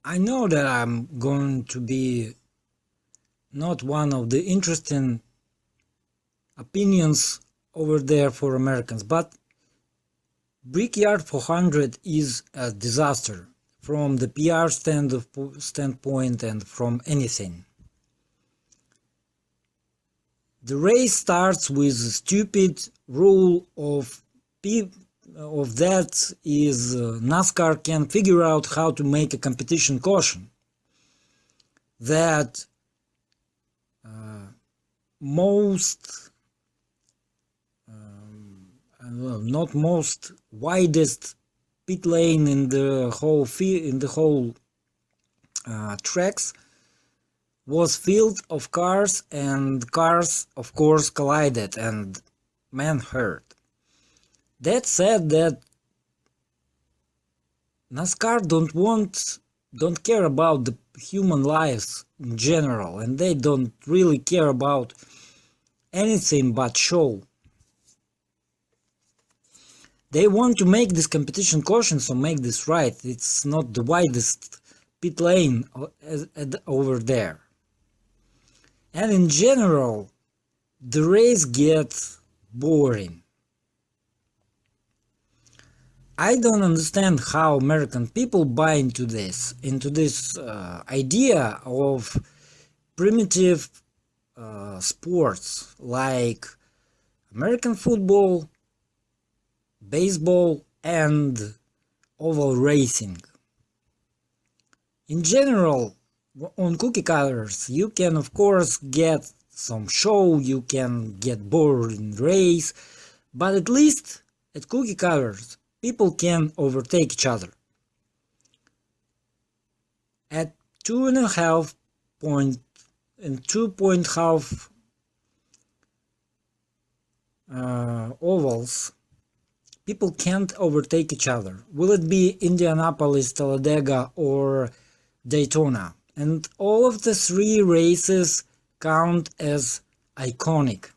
I know that I'm going to be not one of the interesting opinions over there for Americans, but Brickyard 400 is a disaster from the PR standpoint and from anything. The race starts with a stupid rule of that is NASCAR can figure out how to make a competition caution that not most widest pit lane in the whole tracks was filled of cars, and cars of course collided and man hurt. That said, that NASCAR don't care about the human lives in general, and they don't really care about anything but show. They want to make this competition caution, so make this right. It's not the widest pit lane over there. And in general, the race gets boring. I don't understand how American people buy into this idea of primitive sports like American football, baseball, and oval racing. In general, on cookie cutters, you can of course get some show, you can get bored in race, but at least at cookie cutters, people can overtake each other. At 2.5 ovals, people can't overtake each other. Will it be Indianapolis, Talladega, or Daytona? And all of the three races count as iconic.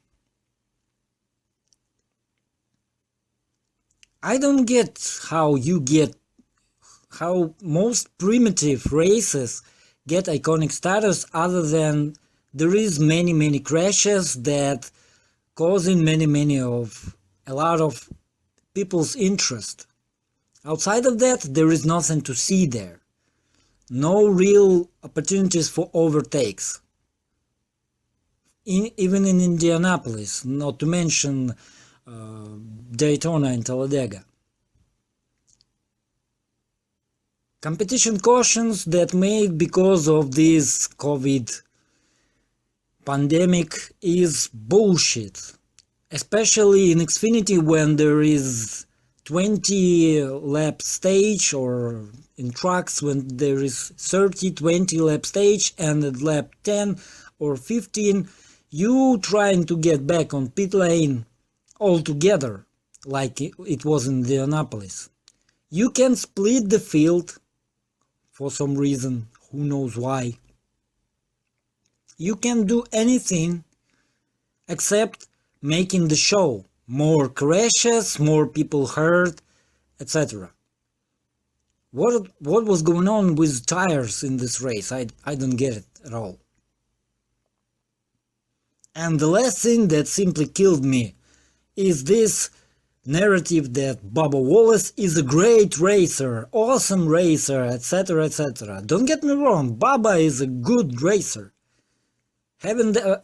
I don't get how most primitive races get iconic status, other than there is many crashes that causing a lot of people's interest. Outside of that, there is nothing to see there. No real opportunities for overtakes. Even in Indianapolis, not to mention Daytona and Talladega. Competition cautions that made because of this COVID pandemic is bullshit. Especially in Xfinity, when there is 20 lap stage, or in trucks when there is 20 lap stage, and at lap 10 or 15 you trying to get back on pit lane altogether, like it was in Indianapolis. You can split the field for some reason, who knows why. You can do anything except making the show. More crashes, more people hurt, etc. What was going on with tires in this race? I don't get it at all. And the last thing that simply killed me is this narrative that Bubba Wallace is a great racer, awesome racer, etc, etc. Don't get me wrong, Bubba is a good racer. Having the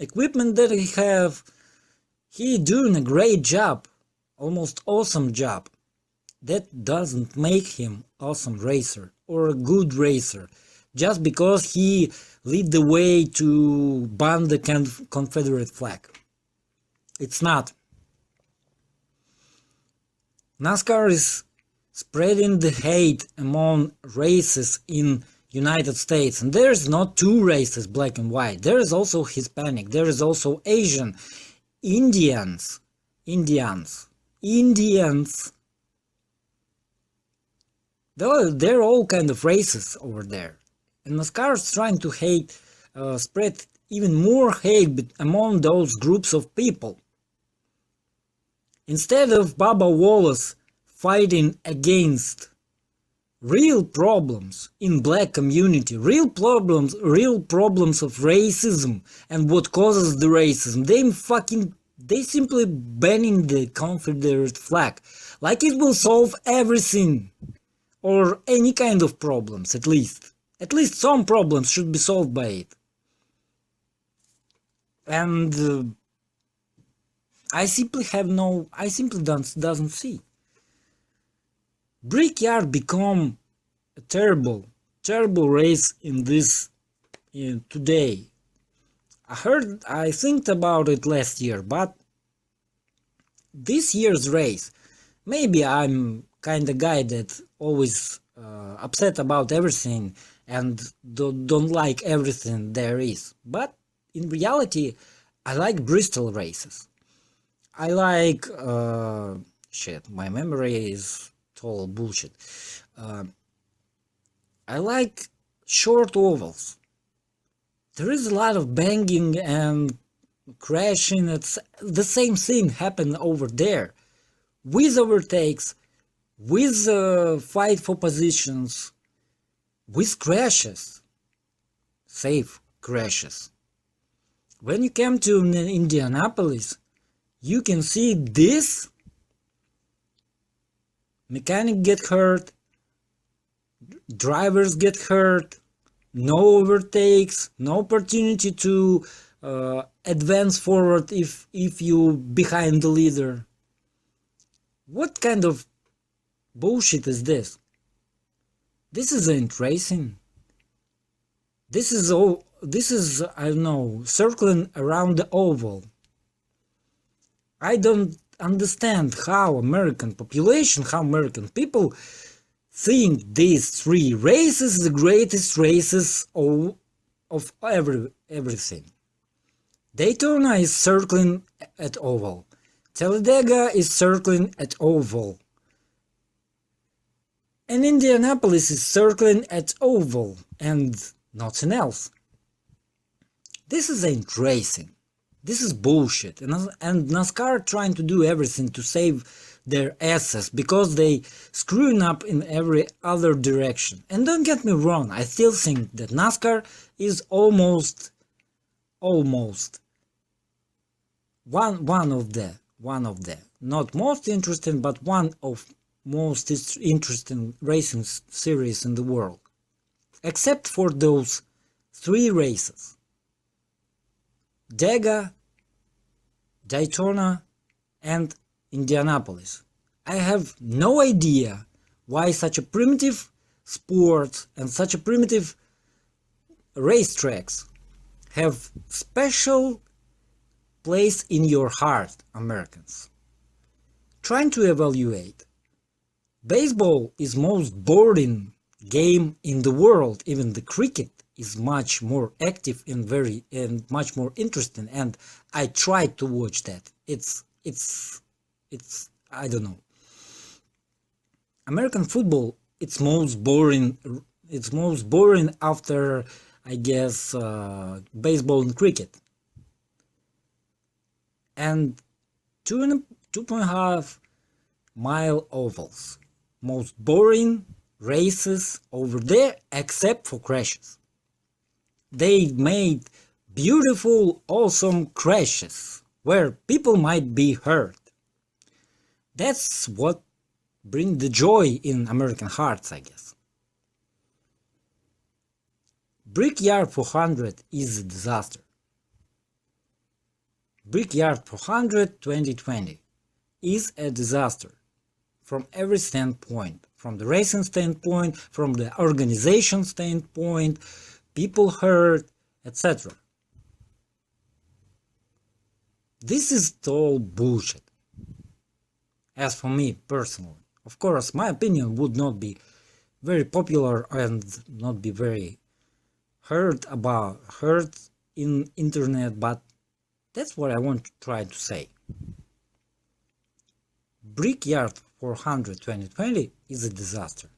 equipment that he have, he doing a great job, almost awesome job. That doesn't make him awesome racer or a good racer just because he lead the way to ban the Confederate flag. It's not. NASCAR is spreading the hate among races in United States, and there is not two races, black and white. There is also Hispanic, there is also Asian, Indians. They're all kind of races over there. And NASCAR is trying to spread even more hate among those groups of people. Instead of Baba Wallace fighting against real problems in black community, real problems of racism and what causes the racism, they simply banning the Confederate flag, like it will solve everything, or any kind of problems. At least some problems should be solved by it. And I simply doesn't see. Brickyard become a terrible race in this today. I think about it last year, but this year's race, maybe I'm kind of guy that always upset about everything and don't like everything there is. But in reality, I like Bristol races. I like shit. My memory is total bullshit. I like short ovals. There is a lot of banging and crashing. It's the same thing happened over there, with overtakes, with fight for positions, with crashes, safe crashes. When you come to Indianapolis, you can see this. Mechanic get hurt, drivers get hurt, no overtakes, no opportunity to advance forward if you behind the leader. What kind of bullshit is this? This isn't racing. This is I don't know, circling around the oval. I don't understand how American population, how American people think these three races the greatest races of everything. Daytona is circling at oval. Talladega is circling at oval. And Indianapolis is circling at oval and nothing else. This ain't racing. This is bullshit. And NASCAR trying to do everything to save their asses because they screwing up in every other direction. And don't get me wrong, I still think that NASCAR is almost one of the not most interesting, but one of most interesting racing series in the world, except for those three races: Daytona and Indianapolis. I have no idea why such a primitive sport and such a primitive racetracks have special place in your heart, Americans. Trying to evaluate. Baseball is most boring game in the world. Even the cricket is much more active and much more interesting, and I tried to watch that. It's I don't know. American football, it's most boring after, I guess, baseball and cricket. And 2.5 mile ovals, most boring races over there except for crashes. They made beautiful, awesome crashes where people might be hurt. That's what brings the joy in American hearts, I guess. Brickyard 400 is a disaster. Brickyard 400 2020 is a disaster from every standpoint, from the racing standpoint, from the organization standpoint, people hurt, etc. This is all bullshit. As for me personally, of course, my opinion would not be very popular and not be very heard in internet, but that's what I want to try to say. Brickyard 400 2020 is a disaster.